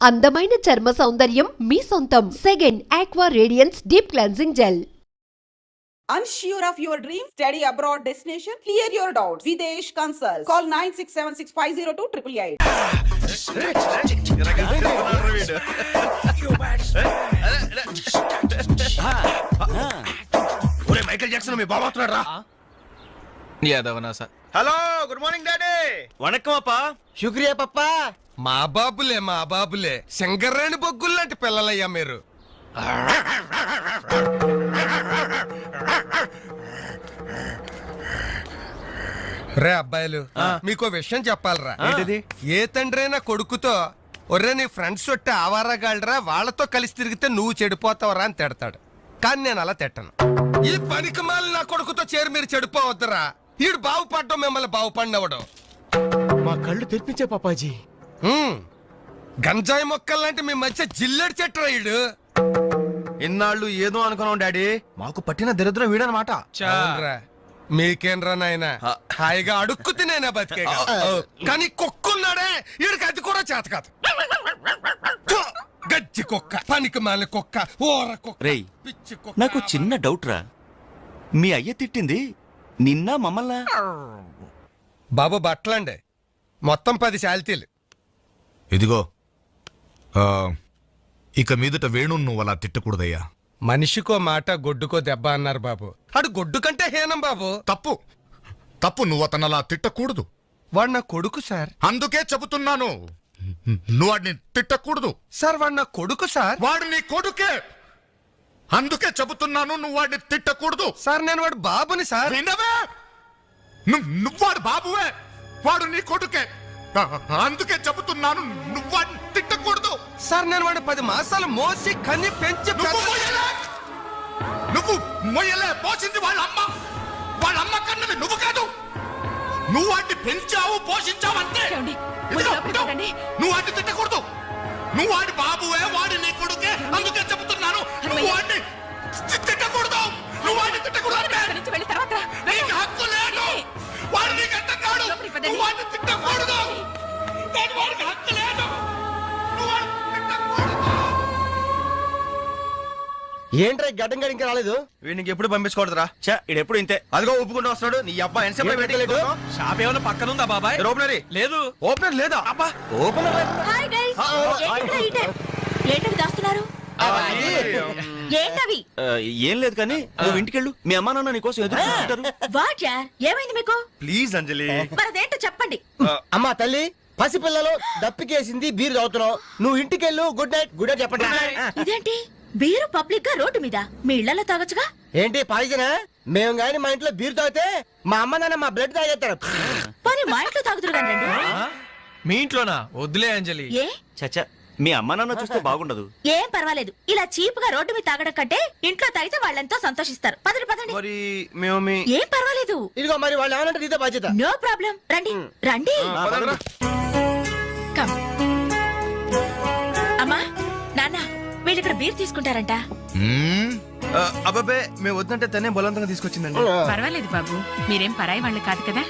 అందమైన చర్మ సౌందర్యం మీ సొంతం. Second aqua radiance deep cleansing gel. Unsure of your dream, study abroad destination, clear your doubts. Videsh Consult. Call 9676502888. Michael Jackson మీ బాబా వస్తున్నాడు రా. Hello, good morning daddy. వణకం అప్పా. శుక్రియా పప్పా. మా బాబులే శంకర్రాణి బొగ్గుల్లాంటి పిల్లలయ్యా మీరు. రే అబ్బాయిలు, మీకో విషయం చెప్పాలరా. ఏంటిది? ఏ తండ్రైనా కొడుకుతో ఒర్రే నీ ఫ్రెండ్స్ ఒట్టి ఆవారగాళ్ళరా, వాళ్ళతో కలిసి తిరిగితే నువ్వు చెడిపోతావరా అని తిడతాడు. కానీ నేను అలా తిట్టను. ఈ పనికి మాలి నా కొడుకుతో చేరి మీరు చెడిపోవద్దురా. ఈడు బాగుపడ్డం మిమ్మల్ని బాగుపడినవడం. మా కళ్ళు తెరిపించే పాపాజీ. గంజాయి మొక్కల్లాంటి మీ మధ్య జిల్లెడు చెట్టు ఈడు. ఇన్నాళ్ళు ఏదో అనుకున్నాం డాడీ, మాకు పట్టిన దరిద్రం వీడనమాట. అవునురా, మీకేంరా నాయన హాయిగా అడుక్కు తినేనా బతికే. కానీ కుక్కున్నాడే, ఈడికి అది కూడా చేత కాదు. గజ్జి కుక్క, పనికి మాలిన కుక్క, ఓర కుక్క, రేయ్, పిచ్చి కుక్క. నాకు చిన్న డౌట్ రా. మీ అయ్య తిట్టింది నిన్న మమ్మల్ని? బాబు బట్టలండి, మొత్తం 10 శాల్తీలు. ఇదిగో ఇక మీదట వేణు నువ్వు అలా తిట్టకూడదయ్యా. మనిషికో మాట గొడ్డుకో దెబ్బ అన్నారు బాబు. అడు గొడ్డు కంటే హీనం బాబు. తప్పు తప్పు, నువ్వు అతను అలా తిట్టకూడదు. వాడు నా కొడుకు సార్. అందుకే చెబుతున్నాను, నువ్వు వాడిని తిట్టకూడదు. సార్ వాడు నా కొడుకు సార్. వాడు నీ కొడుకే, అందుకే చెబుతున్నాను, నువ్వు వాడిని తిట్టకూడదు. సార్ నేను వాడు బాబుని సార్. వినవే? నువ్వు వాడు బాబువే, వాడు నీ కొడుకే. అందుకే చెబుతున్నాను, నువ్వు వాడిని తిట్టకూడదు. సార్ నేను వాడు 10 మాసాలు మోసి కన్ని పెంచి నువ్వు మొయ్యలే, పోషింది వాళ్ళ అమ్మ కన్నది నువ్వు కాదు. నువ్వు వాటిని పెంచావు, పోషించావు అంతే. నువ్వు వాటిని తిట్టకూడదు. నువ్వు వాడి బాబువే, వాడి నీ కొడుకే. అందుకే చెబుతున్నాను, నువ్వు వాడిని తిట్టకూడదు. నువ్వు వాడిని తిట్టకూడదు. నీకు హక్కు లేదు. వాడు నీకు అంటున్నాడు, నువ్వు వాడిని తిట్టకూడదు. వాడికి హక్కు లేదు. నువ్వు వాడిని తిట్టకూడదు. ఏంట్రా గడ్డం గడింక రాలేదు? వీడికి ఎప్పుడు పంపించకూడదురా. ఇడెప్పుడు ఇంతే. అదిగో ఒప్పుకుంటూ వస్తున్నాడు. నీ అబ్బాయి ఎన్సేపు వెయిటింగ్. షాప్ ఏమైనా పక్కన ఉందా బాబాయ్? ఓపెనరీ లేదు. ఓపెనర్ లేదా? అబ్బా, ఓపెనర్ హాయ్ గైస్, ఏంటవి దాస్తున్నారు? ఏంటవి? ఏం లేదు కానీ నువ్వు ఇంటికెళ్ళు, మీ అమ్మా నాన్న నీకోసం ఎదురు చూస్తుంటారు. వాట్ యార్, ఏమైంది మీకు? ప్లీజ్ అంజలి. మరదేంటో చెప్పండి. అమ్మా తల్లి, పసిపిల్లలు దప్పికేసింది, బీరు తాగుతున్నావు. నువ్వు ఇంటికెళ్ళు. Good night. గుడ్ నైట్ చెప్పండి. ఇదేంటి బీరు పబ్లిక్ గా రోడ్డు మీద? మీ ఇళ్లలో తాగొచ్చుగా. ఏంటి పాయిజనా? మేము గాని మా ఇంట్లో బీరు తాగితే మా అమ్మ నాన్న మా బ్లడ్ తాగేస్తారు. పోనీ మా ఇంట్లో తాగుతురు కానీ. మీ ఇంట్లోనా? వద్దులే అంజలి. ఏ చచ్చా, మీ అమ్మా నాన్న చూస్తే బాగుండదు. ఏం పర్వాలేదు, ఇలా చీప్ గా రోడ్డు మీద తాగడం కంటే ఇంట్లో తాగితే వాళ్ళెంతో సంతోషిస్తారు. పదండి పదండి. మరి మేము ఏం పర్వాలేదు. ఇదిగో మరి వాళ్ళు ఏమనంటే నీతో బాధ్యత. No problem. రండి రండి. కమ్. అమ్మా నాన్న, వీళ్ళు ఇక్కడ బీర్ తీసుకుంటారంట. అబ్బాబే, మేము వద్దంటే తనే బలవంతంగా తీసుకొచ్చిందండి. పర్వాలేదు బాబు, మీరేం పరాయి వాళ్ళు కాదు కదా.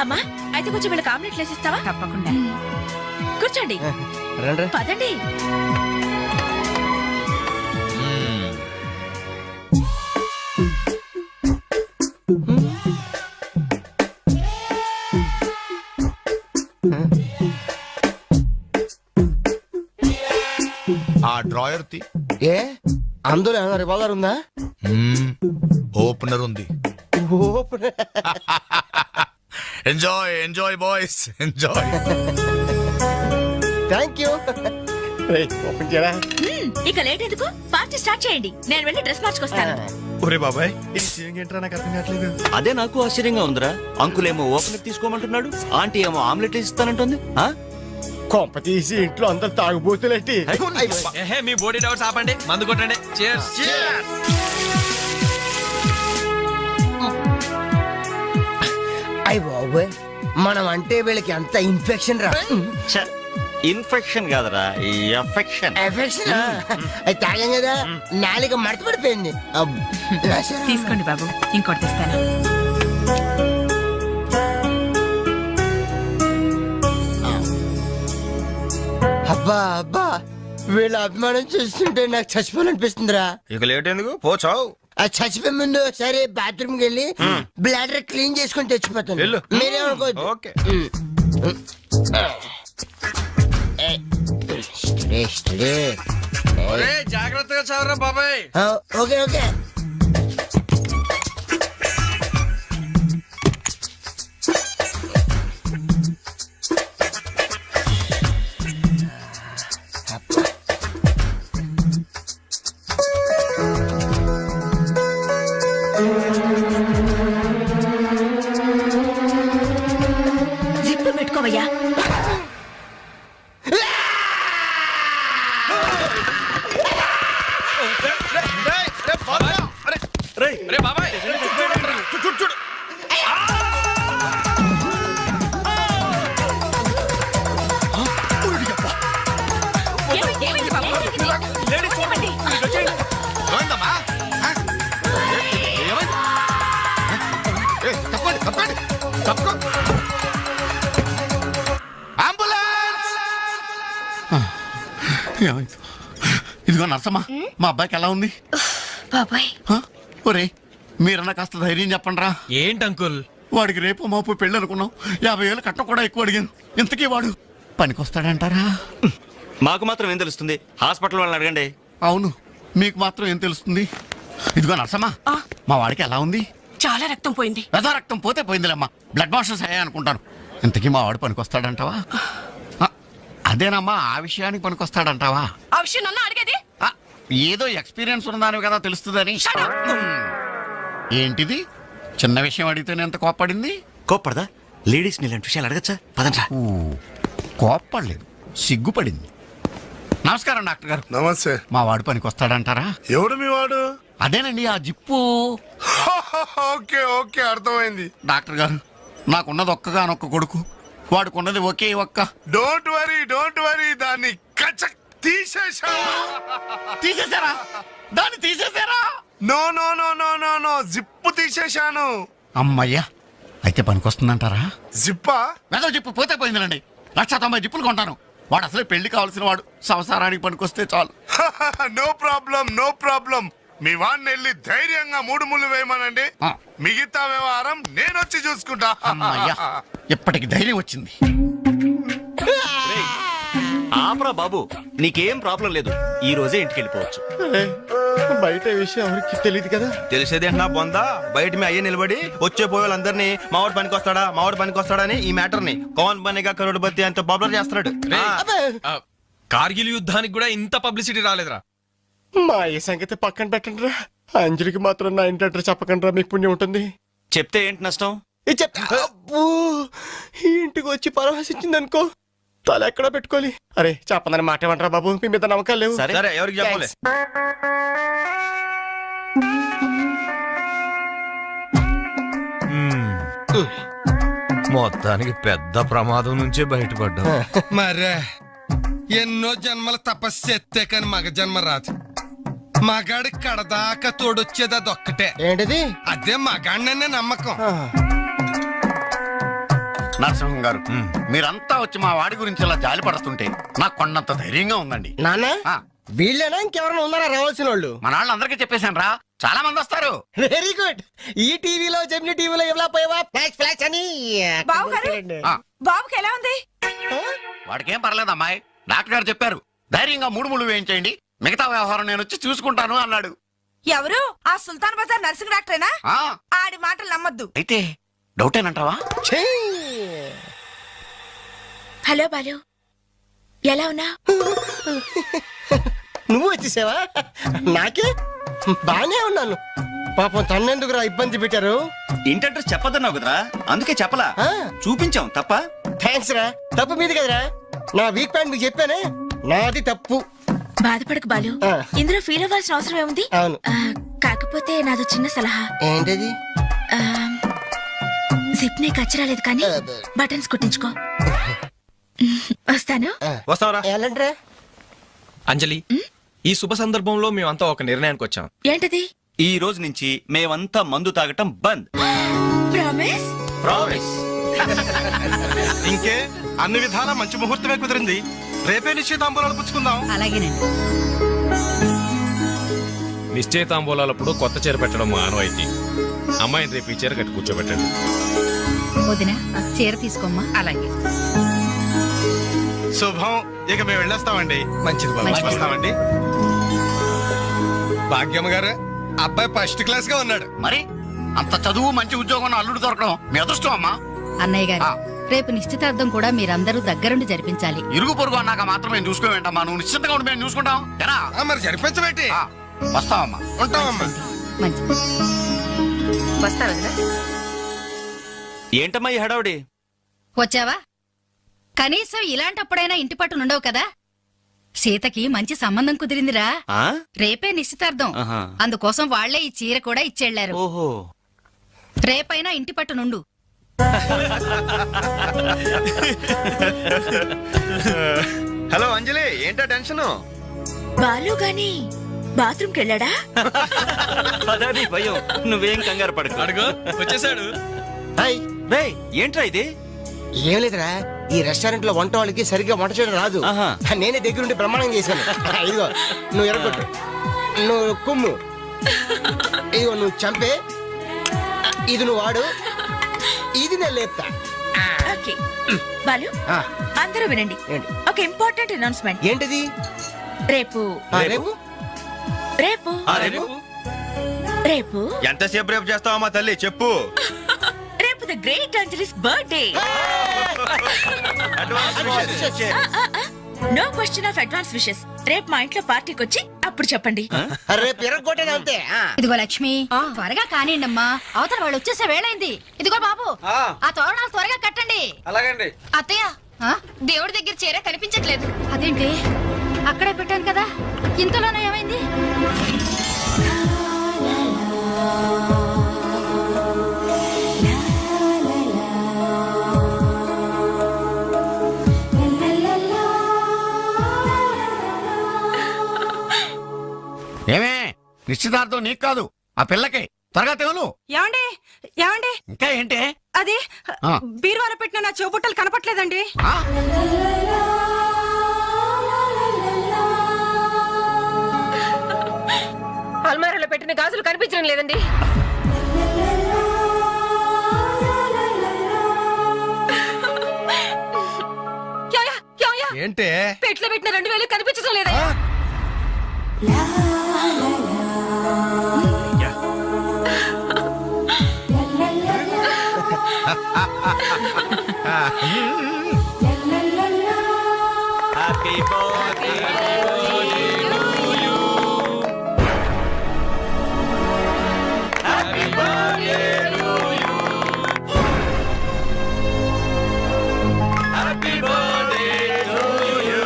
అమ్మా అయితే కొంచెం వీళ్ళకి ఆమ్లెట్ వేసిస్తావా? తప్పకుండా. కూర్చోండి. రండి. పదండి. ఆ డ్రాయర్ తి ఏ అందులో ఏమైనా రివాల్వర్ ఉందా? ఓపెనర్ ఉంది. Enjoy enjoy boys, enjoy. Thank you. Open చేయరా? ఇక లేట్ ఎందుకు, పార్టీ స్టార్ట్ చేయండి. నేను వెళ్ళి డ్రెస్ మార్చుకొస్తాను. ఒరే బాబాయ్, ఏంట్రా నాకు అర్థం కావట్లేదు. అదే నాకు ఆశ్చర్యంగా ఉందిరా. అంకుల్ ఏమో ఓపెనర్ తీసుకోమంటున్నాడు, ఆంటీ ఏమో ఆమ్లెట్ ఇస్తానంటుంది. కొంప తీసి ఇంట్లో అందరు తాగుబోతులేంటి? మీ బాడీ డౌట్స్ ఆపండి, మందు కొట్టండి. Cheers. అయ్య బాబోయ్, మనం అంటే వీళ్ళకి అంత ఇన్ఫెక్షన్ రా. ఇన్ఫెక్షన్ కాదరా, ఎఫెక్షన్. ఎఫెక్షన్ అది తాగాం కదా, నాలుక మడత పడిపోయింది. తీసుకోండి బాబు, ఇంకోటి తెస్తాను. అబ్బా అబ్బా వీళ్ళ అభిమానం చూస్తుంటే నాకు చచ్చిపోవాలనిపిస్తుందిరా. ఇక లేట్ ఎందుకు పోచావు. ఆ చచ్చిపోయే ముందు ఒకసారి బాత్రూమ్ కి వెళ్ళి బ్లాడర్ క్లీన్ చేసుకొని తెచ్చిపోతాను. వెళ్ళు. మీరేమనుకోవద్దు. ఓకే. జాగ్రత్తగా చదవరా బాబాయ్. Okay okay. జిప్పు పెట్టుకోవయ్యా. రే బాబాయ్ చూడు చూడు. ఏమైంది బాబు? ఏమైందమ్మా? ఏమైంది? తప్పండి తప్పండి తప్పుకో. అంబులెన్స్! ఇదిగో నర్సమ్మా, మా అబ్బాయికి ఎలా ఉంది? బాబాయ్ ఒరే మీరన్నా కాస్త ధైర్యం చెప్పండి రా. ఏంటి అంకుల్? వాడికి రేపు మాపు పెళ్ళి అనుకున్నాం. 50,000 కట్నం కూడా ఎక్కువ అడిగాను. ఇంతకీ వాడు పనికొస్తాడంటారా? మాకు మాత్రం ఏం తెలుస్తుంది? హాస్పిటల్ వాళ్ళని అడగండి. అవును, మీకు మాత్రం ఏం తెలుస్తుంది? ఇదిగో నర్సమ్మా, మా వాడికి ఎలా ఉంది? చాలా రక్తం పోయింది. రథ రక్తం పోతే పోయిందిలేమ్మా, బ్లడ్ మాస్టర్స్ అయ్యా అనుకుంటాను. ఇంతకీ మా వాడు పనికొస్తాడంటావా? అదేనమ్మా, ఆ విషయానికి పనికొస్తాడంటావా? ఆ విషయం నన్ను అడిగేది. ఆ, ఏదో ఎక్స్పీరియన్స్ ఉన్నదాని కదా తెలుస్తుందని. ఏంటిది చిన్న విషయం అడిగితేనే ఎంత కోప్పడింది? కోప్పడదా? లేడీస్ ఇలాంటి విషయాలు అడగచ్చా? పదండ్రా. కోప్పడలేదు, సిగ్గుపడింది. నమస్కారం డాక్టర్ గారు. నమస్తే. మా వాడు పనికొస్తాడంటారా? ఎవడు మీ వాడు? అదేనండి ఆ జిప్పు. ఓకే ఓకే అర్థమైంది. డాక్టర్ గారు, నాకున్నది ఒక్కగానొక్క కొడుకు, వాడుకున్నది ఒకే ఒక్క. డోంట్ వరీ దాన్ని కచక్ తీసేసా. తీసేశారా? దాన్ని తీసేశారా? No no no no no no zip తీసేశాను. అమ్మయ్యా, అయితే పనికొస్తుందంటారా? జిప్పా? వెదో జిప్పు పోతే పోయిందిలండి. 190 జిప్పులు కొంటాను. వాడు అసలే పెళ్లి కావాల్సిన వాడు, సంసారానికి పనికొస్తే చాలు. No problem. మీ వాడిని వెళ్ళి ధైర్యంగా 3 ముళ్ళు వేయమనండి. ఆ. మిగతా వ్యవహారం నేను వచ్చి చూసుకుంటా. అమ్మయ్యా, ఇప్పటికి ధైర్యం వచ్చింది. ఆపరా బాబు, నీకేం ప్రాబ్లం లేదు. ఈ రోజే ఇంటికి వెళ్ళిపోవచ్చు. బయట విషయం ఎవరికి తెలియదు కదా. తెలిసేది నా బొందా. బయట మీ అయ్యే నిలబడి వచ్చే పోయే వాళ్ళందరినీ మావాడు పనికొస్తాడా అని ఈ మ్యాటర్ ని కౌన్ బనేగా కరోడ్పతి అంత పాపులర్ చేస్తున్నాడు. కార్గిల్ యుద్ధానికి కూడా ఇంత పబ్లిసిటీ రాలేదురా. మా ఈ సంగతి పక్కన పెట్టండి రా. అంజలికి మాత్రం నా ఇంటి అడ్రస్ చెప్పకండి రా, మీకు పుణ్యం ఉంటుంది. చెప్తే ఏంటి నష్టం? అబ్బో, ఈ ఇంటికి వచ్చి పరామర్శించింది అనుకో, తల ఎక్కడ పెట్టుకోవాలి. అరే చెప్పందని మాట ఏమంటారా బాబు, మీ మీద నమ్మకాలు లేవు. సరే ఎవరికి చెప్పలే. మొత్తానికి పెద్ద ప్రమాదం నుంచే బయటపడ్డా. మరే ఎన్నో జన్మల తపస్సు ఎత్తే కాని మగ జన్మ రాదు. మగాడి కడదాకా తోడొచ్చేది అదొక్కటే. ఏంటిది? అదే మగాడిననే నమ్మకం. నరసింహం గారు, మీరంతా వచ్చి మా వాడి గురించి ఇలా జాలి పడుతుంటే నాకు కొన్నంత ధైర్యంగా ఉందండి. నాన్న, ఆ, వీళ్ళేనా ఇంకెవరైనా ఉన్నారా రావాల్సిన వాళ్ళు? మన వాళ్ళందరికీ చెప్పేశాను రా, చాలా మంది వస్తారు. Very good. ఈ టీవీలో జెమిని టీవీలో ఎవలా పోయావా ఫ్లాష్ అని. ఆ, బాబుకి ఎలా ఉంది? వాడికేం పర్లేదు అమ్మాయి, డాక్టర్ గారు చెప్పారు ధైర్యంగా 3 ముళ్ళు వేయించేయండి, మిగతా వ్యవహారం నేను వచ్చి చూసుకుంటాను అన్నాడు. ఎవరు? ఆ సుల్తాన్ బజార్ నర్సింగ్ డాక్టరేనా? ఆ, ఆడి మాటలు నమ్మద్దు. అయితే డౌటేనంటావా? హలో బాలు, ఎలా ఉన్నా? నువ్వు వచ్చేసావా? నాకే బానే ఉన్నాను. పాపం తన్నెందుకురా ఇబ్బంది పెట్టారు? ఇంటి అడ్రస్ చెప్పొద్దన్నావు కదరా, అందుకే చెప్పలా. ఆ. చూపించాం తప్ప. థ్యాంక్స్ రా. తప్పు మీది కదరా. నా వీక్ పాయింట్ మీకు చెప్పానే, నాది తప్పు. బాధపడకు బాలు, ఆ. ఇందులో ఫీల్ అవ్వాల్సిన అవసరం ఏముంది? అవును. కాకపోతే నాదో చిన్న సలహా. ఏంటది? జిప్ నీ కచ్చరాలేదు కానీ బటన్స్ కుట్టించుకో. వస్తాను. వస్తావరా? ఎలాంటిరా? అంజలి, ఈ శుభ సందర్భంలో మేమంతా ఒక నిర్ణయానికి వచ్చాం. ఏంటది? ఈ రోజు నుంచి మేమంతా మందు తాగటం బంద్. ప్రామిస్? ప్రామిస్. ఇంకే అన్ని విధాలా మంచి ముహూర్తమే కుదిరింది. రేపే నిశ్చితాంబూలాలు పుచ్చుకుందాం. అలాగేనండి. నిశ్చయితాంబూలాలప్పుడు కొత్త చీర పెట్టడం మా ఆనవాయితీ. అమ్మాయిని రేపు ఈ చీర కట్టి కూర్చోబెట్టండి. వదిన చీర తీసుకోమ్మా. అలాగే. శుభం. ఇక మేము వెళ్ళొస్తామండి. మంచిది బాబు. మంచిది. వస్తామండి. భాగ్యమ్మ గారు, అబ్బాయి ఫస్ట్ క్లాస్ గా ఉన్నాడు. మరి అంత చదువు మంచి ఉద్యోగం ఉన్న అల్లుడు దొరకడం మీ అదృష్టం అమ్మా. అన్నయ్య గారు, ఆ. రేపు నిశ్చితార్థం కూడా మీరందరూ దగ్గరుండి జరిపించాలి. ఇరుగు పొరుగు అన్నాక మాత్రం మేము చూసుకోవేంటమ్మా. నువ్వు నిశ్చింతగా ఉండి మేము చూసుకుంటాం. ఎరా మరి జరిపించబెట్టి వస్తావమ్మా. ఉంటామమ్మా. మంచిది. వస్తారా? ఏంటమ్మా ఈ హడావుడి? వచ్చావా? కనీసం ఇలాంటప్పుడైనా ఇంటి పట్టు నుండవు కదా. సీతకి మంచి సంబంధం కుదిరిందిరా. ఆ? రేపే నిశ్చితార్థం. ఆహా. అందుకోసం వాళ్లే ఈ చీర కూడా ఇచ్చెళ్లారు. ఓహో. రేపైనా ఇంటి పట్టు నుండు. హలో అంజలి, ఏంటో టెన్షన్? బాలు గాని బాత్రూమ్కి వెళ్ళాడా? అదే భయం. నువ్వేం కంగారు పడకు. అడుగు వచ్చేసాడు. హాయ్. రేయ్, ఏంట్రా ఇది? ఏం లేదురా, ఈ రెస్టారెంట్ లో వంట వాళ్ళకి సరిగ్గా వంట చేయడం రాదు. ఆహా. నేనే దగ్గరుండి ప్రమాణం చేశాను. ఇదిగో నువ్వు ఎరగొట్టు, నువ్వు కుమ్ము, ఇదిగో నువ్వు చంపే, ఇది నువ్వు వాడు, ఇది నేను లేపుతా. ఓకే. బాలు, ఆ, అందరూ వినండి. ఏంటి? ఒక ఇంపార్టెంట్ అనౌన్స్మెంట్. ఏంటిది? రేపు రేపు రేపు రేపు రేపు ఎంతసేపు రేపు చేస్తావమ్మా తల్లి, చెప్పు. రేపు the great Anjali's birthday. No question of advance wishes. రేపు మా ఇంట్లో పార్టీకి వచ్చి అప్పుడు చెప్పండి. రేపు ఎరగొట్టేది అంతే. ఇదిగో లక్ష్మి, త్వరగా కానివ్వండమ్మా, అవతల వాళ్ళు వచ్చేసే వేళైంది. ఇదిగో బాబు, ఆ తోరణాలు త్వరగా కట్టండి. అలాగండి. అత్తయ్య, దేవుడి దగ్గర చీర కనిపించట్లేదు. అదేంటి, అక్కడే పెట్టాను కదా, ఇంతలోనే ఏమైంది? ఏమే నిశ్చితార్థం నీకు కాదు, ఆ పిల్లకి. త్వరగా తెలు. ఏమండి ఏమండి, ఇంకా ఏంటి? అది ఆ. బీరువాలో పెట్టిన నా చెవుబుట్టలు కనపట్లేదండి. ఆ? అల్మారాలో పెట్టిన గాజులు కనిపించడం లేదండి. యాయా, యాయా, ఏంటే? పెట్లో పెట్టిన 2000 కనిపించడం లేదయ్యా. Happy birthday to you. Happy birthday to you. Happy birthday to you.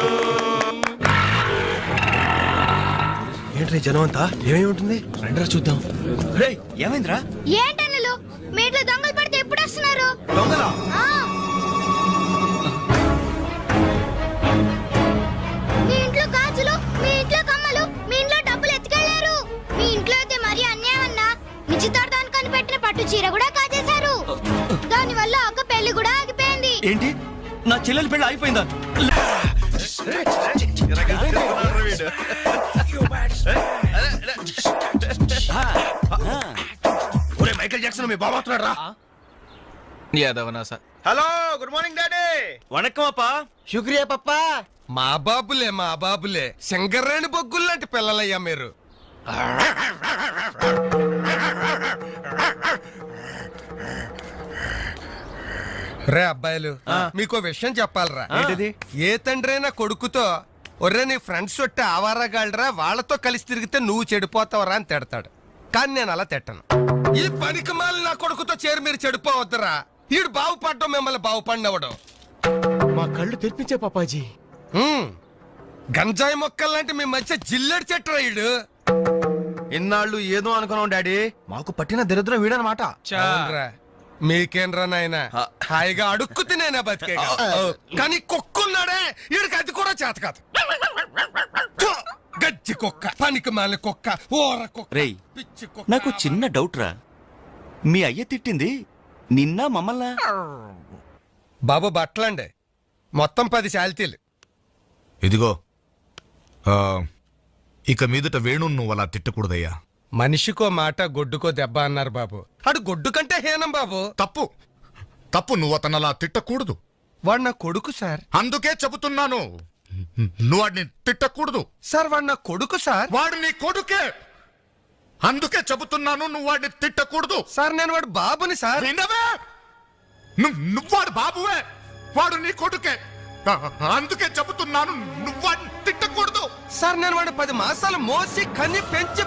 Entry జనం అంతా? ఏమేమి ఉంటుంది? రండిరా చూద్దాం. రేయ్, ఏమైందిరా? ఏంటన్నలు, మీ ఇంట్లో దొంగలు పడితే ఎప్పుడు వస్తున్నారు? దొంగలా? మీ ఇంట్లో గాజులు, మీ ఇంట్లో కమ్మలు, మీ ఇంట్లో డబ్బులు ఎత్తుకెళ్లారు. మీ ఇంట్లో అయితే మరీ అన్యాయం అన్నా. నిశ్చితార్థానికి పెట్టిన పట్టు చీర కూడా కాజేశారు. దానివల్ల ఒక పెళ్లి కూడా ఆగిపోయింది. ఏంటి, నా చెల్లెలి పెళ్ళి అయిపోయిందా? ఒరే మైకేల్ జాక్సన్, మీ బాబు వస్తున్నాడు రా. Hello, good morning daddy. వణకం అప్పా. శుక్రియా పప్పా. మా బాబులే, మా బాబులే. శంకర్రాణి బొగ్గులు లాంటి పిల్లలయ్యా మీరు. రే అబ్బాయిలు, మీకో విషయం చెప్పాలరా. ఏంటిది? ఏ తండ్రైనా కొడుకుతో ఒర్రే నీ ఫ్రెండ్స్ ఒట్టి ఆవారగాళ్ళరా, వాళ్ళతో కలిసి తిరిగితే నువ్వు చెడిపోతావరా అని తిడతాడు. కానీ నేను అలా తిట్టను. ఈ పనికి మాలి నా కొడుకుతో చేరి మీరు చెడిపోవద్దురా. ఈడు బాగుపడ్డం మిమ్మల్ని బాగుపడినవడం. మా కళ్ళు తెరిపించే పాపాజీ. గంజాయి మొక్కల్లాంటి మీ మధ్య జిల్లెడు చెట్టురా ఈడు. ఇన్నాళ్ళు ఏదో అనుకున్నాం డాడీ, మాకు పట్టిన దరిద్రం వీడనమాట. అవునురా. మీకేంరా నాయనా, హాయిగా అడుక్కు తినేనా బతికే. కానీ కుక్కున్నాడే, ఈడికి అది కూడా చేత కాదు. గజ్జి కుక్క, పనికి మాలిన కుక్క, ఓర కుక్క, రేయ్, పిచ్చి కుక్క. నాకు చిన్న డౌట్ రా. మీ అయ్య తిట్టింది నిన్న మమ్మల్ని? బాబు బట్టలండి, మొత్తం 10 శాలితీలు. ఇదిగో ఇక మీదట వేణు నువ్వు అలా తిట్టకూడదయ్యా. మనిషికో మాట గొడ్డుకో దెబ్బ అన్నారు బాబు. అడు గొడ్డు కంటే హీనం బాబు. తప్పు తప్పు, నువ్వు అతను అలా తిట్టకూడదు. వాడు నా కొడుకు సార్. అందుకే చెబుతున్నాను, నువ్వు వాడిని తిట్టకూడదు. సార్ వాడు నా కొడుకు సార్. వాడు నీ కొడుకే, అందుకే చెబుతున్నాను నువ్వు వాడిని తిట్టకూడదు. సార్ నేను వాడు బాబుని సార్. వినవే? నువ్వు వాడు బాబువే, వాడు నీ కొడుకే, అందుకే చెబుతున్నాను నువ్వు వాడిని తిట్టకూడదు. సార్ నేను వాడు 10 మాసాలు మోసి కన్ని పెంచి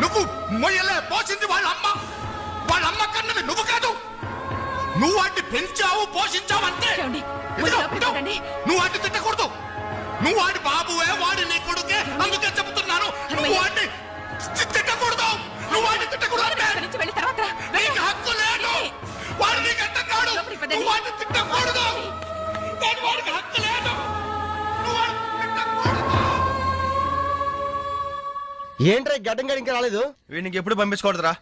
నువ్వు మొయ్యలే, పోసింది వాళ్ళ అమ్మ కన్నది నువ్వు కాదు. నువ్వు వాడిని పెంచావు, పోషించావు అంతే. నువ్వు వాడిని తిట్టకూడదు. నువ్వు వాడి బాబువే, వాడి నీ కొడుకే, అందుకే చెబుతున్నాను నువ్వు వాడిని తిట్టకూడదు. నువ్వు వాడిని తిట్టకూడదు అంటే నీకు హక్కు లేదు. వాడు నీకు అర్థం కాడు. నువ్వు వాడిని తిట్టకూడదు. వాడికి హక్కు లేదు. నువ్వు వాడిని తిట్టకూడదు. ఏంట్రా గడ్డం గడి ఇంకా రాలేదు? వీడికి ఎప్పుడు పంపించకూడదురా.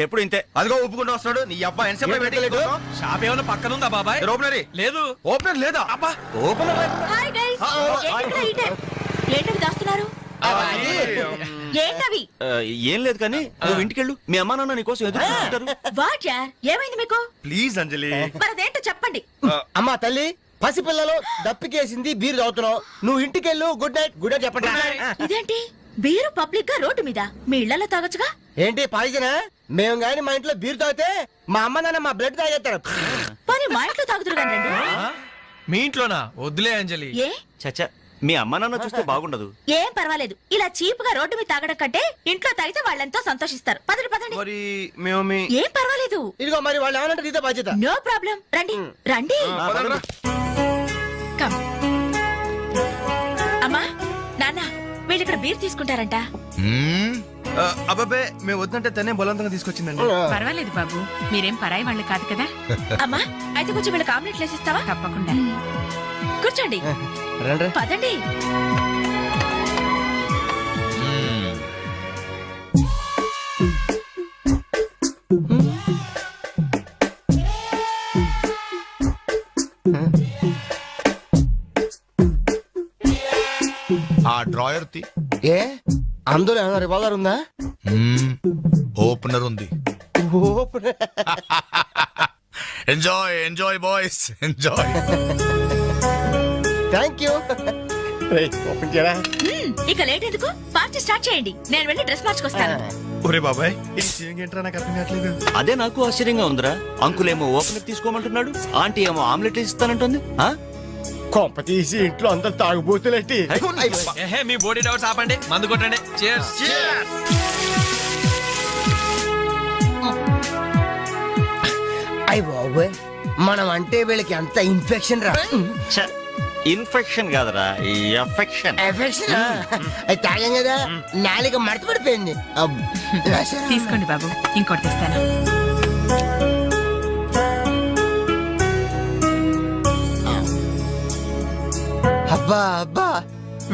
ఎప్పుడు ఇంతే. అదిగో ఒప్పుకుంటూ వస్తాడు. నీ అబ్బాయి ఎంత సేపు వెయిటింగ్ లేదు? షాప్ ఏమైనా పక్కన ఉందా బాబాయ్? ఓపెనరీ లేదు. ఓపెనర్ లేదా? అబ్బా ఓపెనర్ హాయ్ గైస్ ఏంటవి దాస్తున్నారు? ఏంటవి? ఏం లేదు కానీ నువ్వు ఇంటికెళ్ళు, మీ అమ్మా నాన్న నీకోసం ఎదురు చూస్తుంటారు. వాట్ యార్ ఏమైంది మీకు? ప్లీజ్ అంజలి. మరి అదేంటో చెప్పండి. అమ్మా తల్లి, పసిపిల్లలు దప్పికేసింది, బీరు తాగుతున్నావు. నువ్వు ఇంటికెళ్ళు. Good night. గుడ్ నైట్ చెప్పండి. ఇదేంటి బీరు పబ్లిక్ గా రోడ్డు మీద? మీ ఇళ్లలో తాగొచ్చుగా. ఏంటి పాయిజనా? మేము గాని మా ఇంట్లో బీరు తాగితే మా అమ్మ నాన్న మా బ్లడ్ తాగేస్తారు. మరి మా ఇంట్లో తాగుతురు కానీ మీ ఇంట్లోనా? వద్దులే అంజలి. ఏ చచ్చా, మీ అమ్మా నాన్న చూస్తే బాగుండదు. ఏం పర్వాలేదు. ఇలా చీప్ గా రోడ్డు మీద తాగడం కంటే ఇంట్లో తాగితే వాళ్ళెంతో సంతోషిస్తారు. పదండి పదండి. మరి మేము మీ ఏం పర్వాలేదు. ఇదిగో మరి వాళ్ళు ఏమనంటే నీతో బాధ్యత. No problem. రండి రండి. కమ్. అమ్మా నాన్న వీళ్ళు ఇక్కడ బీర్ తీసుకుంటారంట. అబ్బాబే మేము వద్దంటే తనే బలవంతంగా తీసుకొచ్చిందండి. పర్వాలేదు బాబు, మీరేం పరాయి వాళ్ళు కాదు కదా. అమ్మా అయితే కొంచెం వీళ్ళకి ఆమ్లెట్ వేసిస్తావా? తప్పకుండా. కూర్చోండి. రండి. పదండి. ఆ డ్రాయర్ తి ఏ అందులో ఏమైనా రివాల్వర్ ఉందా? ఓపెనర్ ఉంది. Enjoy enjoy boys enjoy. Thank you. Open చేయరా. ఇక లేట్ ఎందుకు, పార్టీ స్టార్ట్ చేయండి. నేను వెళ్ళి డ్రెస్ మార్చుకొస్తాను. ఒరే బాబాయ్, ఈ సీయింగ్ ఏంట్రా నాకు అర్థం కావట్లేదు. అదే నాకు ఆశ్చర్యంగా ఉందిరా. అంకుల్ ఏమో ఓపెనర్ తీసుకోమంటున్నాడు, ఆంటీ ఏమో ఆమ్లెట్ ఇస్తానంటుంది. కొంప తీసి ఇంట్లో అందరు తాగుబోతులేంటి? మీ బాడీ డౌట్స్ ఆపండి, మందు కొట్టండి. Cheers. అయ్య బాబోయ్, మనం అంటే వీళ్ళకి ఎంత ఇన్ఫెక్షన్ రా. ఇన్ఫెక్షన్ కాదురా, ఎఫెక్షన్. ఎఫెక్షన్ అది తాగాం కదా, నాలుక మడత పడిపోయింది. తీసుకోండి బాబు, ఇంకోటి తెస్తాను. అబ్బా అబ్బా,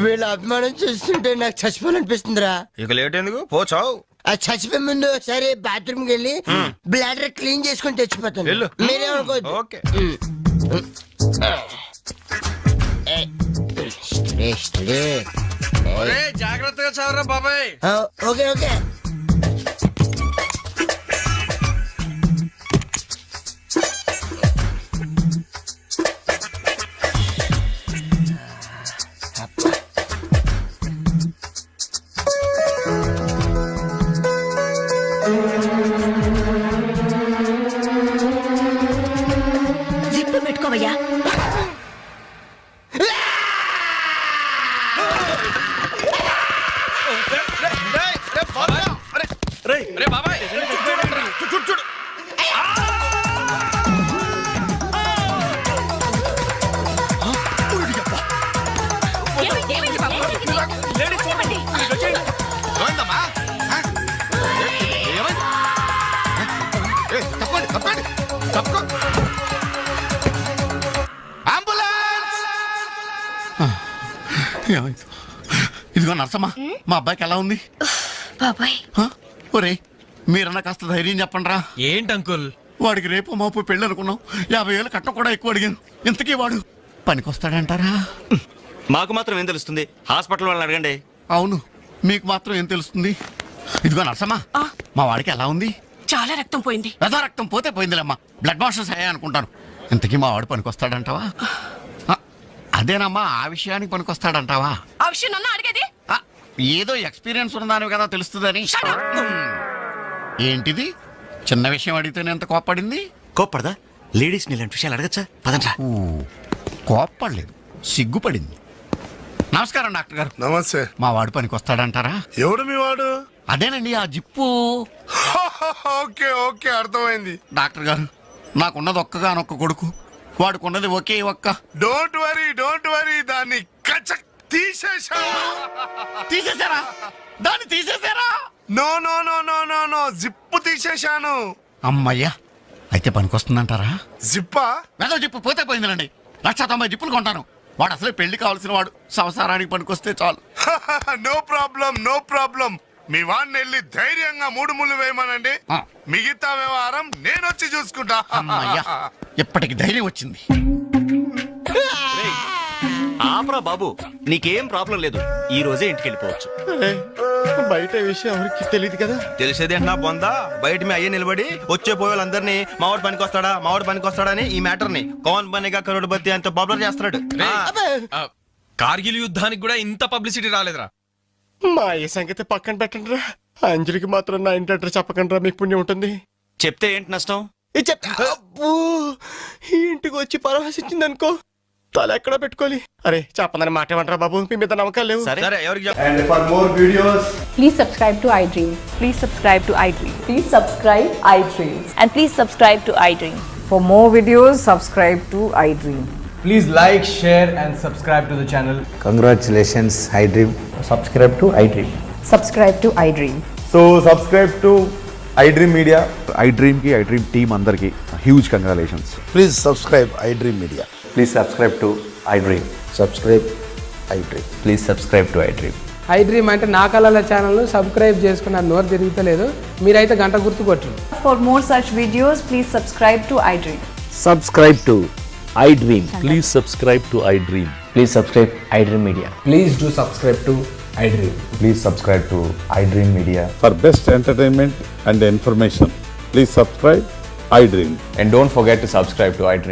వీళ్ళ అభిమానం చూస్తుంటే నాకు చచ్చిపోవాలనిపిస్తుందిరా. ఇక లేట్ ఎందుకు, పోచావు. ఆ చచ్చిపోయే ముందు సరే బాత్రూమ్కి వెళ్ళి బ్లాడర్ క్లీన్ చేసుకొని తెచ్చిపోతాను. వెళ్ళు. మీరేమనుకోవద్దు. ఓకే. జాగ్రత్తగా చదవరా బాబాయ్. Okay okay. జిప్పు పెట్టుకోవయ్యా. రే బాబాయ్, చూడు. ఏమైంది బాబు? ఏమైంది? ఏమైందమ్మా? ఏమైంది? తప్పండి తప్పండి తప్పుకో. అంబులెన్స్. ఇదిగో నర్సమ్మా, మా అబ్బాయికి ఎలా ఉంది? బాబాయ్ ఒరే మీరన్నా కాస్త ధైర్యం చెప్పండి రా. ఏంటి అంకుల్? వాడికి రేపు మాపు పెళ్ళి అనుకున్నాం. 50,000 కట్నం కూడా ఎక్కువ అడిగాను. ఇంతకీ వాడు పనికొస్తాడంటారా? మాకు మాత్రం ఏం తెలుస్తుంది? హాస్పిటల్ వాళ్ళని అడగండి. అవును, మీకు మాత్రం ఏం తెలుస్తుంది? ఇదిగో నర్సమ్మా, మా వాడికి ఎలా ఉంది? చాలా రక్తం పోయింది. రథ రక్తం పోతే పోయిందిలేమ్మా, బ్లడ్ మాస్టర్స్ అయ్యా అనుకుంటాను. ఇంతకీ మా వాడు పనికొస్తాడంటావా? అదేనమ్మా, ఆ విషయానికి పనికొస్తాడంటావా? ఆ విషయం నన్ను అడిగేది? ఆ, ఏదో ఎక్స్పీరియన్స్ ఉన్నదాని కదా తెలుస్తుందని. ఏంటిది? చిన్న విషయం అడిగితేనే ఎంత కోప్పడింది? కోప్పడదా? లేడీస్ ఇలాంటి విషయాలు అడగచ్చా? పదండ్రా. కోప్పడలేదు, సిగ్గుపడింది. నమస్కారం డాక్టర్ గారు. నమస్తే. మా వాడు పనికొస్తాడంటారా? ఎవడు మీ వాడు? అదేనండి ఆ జిప్పు. ఓకే ఓకే, అర్థమైంది. డాక్టర్ గారు, నాకున్నది ఒక్కగానొక్క కొడుకు, వాడుకున్నది ఒకే ఒక్క. డోంట్ వరీ, దాన్ని కచక్ తీసేశా. తీసేశారా? దాన్ని తీసేశారా? No no no no no no, zip తీసేశాను. అమ్మయ్యా, అయితే పనికొస్తుందంటారా? జిప్పా? మెదో జిప్పు పోతే పోయిందిలండి. 190 జిప్పులు కొంటాను. వాడు అసలే పెళ్లి కావాల్సిన వాడు, సంసారానికి పనికొస్తే చాలు. No problem. మీ వాడిని వెళ్ళి ధైర్యంగా 3 ముళ్ళు వేయమనండి. ఆ. మిగతా వ్యవహారం నేను వచ్చి చూసుకుంటా. అమ్మయ్యా, ఇప్పటికి ధైర్యం వచ్చింది. ఆపరా బాబు, నీకేం ప్రాబ్లం లేదు. ఈ రోజే ఇంటికి వెళ్ళిపోవచ్చు. బయట విషయం ఎవరికి తెలియదు కదా. తెలిసేది నా బొందా, బయట మీ అయ్యే నిలబడి వచ్చే పోయే వాళ్ళందరినీ మావాడు పనికొస్తాడని ఈ మ్యాటర్ ని కౌన్ బనేగా కరోడ్పతి అంత పాపులర్ చేస్తున్నాడు. కార్గిల్ యుద్ధానికి కూడా ఇంత పబ్లిసిటీ రాలేదురా. మా ఈ సంగతి పక్కన పెట్టండి రా. అంజలికి మాత్రం నా ఇంటి అడ్రస్ చెప్పకండి రా, మీకు పుణ్యం ఉంటుంది. చెప్తే ఏంటి నష్టం? ఇది చెప్తా. అబ్బో, ఈ ఇంటికి వచ్చి పరామర్శించింది అనుకో, తల ఎక్కడ పెట్టుకోవాలి. అరే చెప్పందని మాట ఏమంటారా బాబు, మీ మీద నమ్మకాలు లేవు. సరే ఎవరికి And for more videos, Please subscribe to iDream. Please subscribe to iDream. Please subscribe iDream. And please subscribe to iDream. for more videos, subscribe to iDream. Please like, share and subscribe to the channel. Congratulations, iDream. Subscribe to iDream. Subscribe to iDream. So subscribe to iDream Media. iDream ki iDream team andarki huge congratulations. Please subscribe iDream Media. Please subscribe to iDream. Subscribe iDream. Please subscribe to iDream. iDream అంటే నా కళల channel subscribe చేసుకున్న నోరు తిరుగుతలేదు, మీరైతే గంట గుర్తు కొట్టండి. For more such videos, please subscribe to iDream. Subscribe to iDream. Please subscribe to iDream. Please subscribe iDream Media. Please do subscribe to iDream. Please subscribe to iDream Media. For best entertainment and information, please subscribe iDream. And don't forget to subscribe to iDream.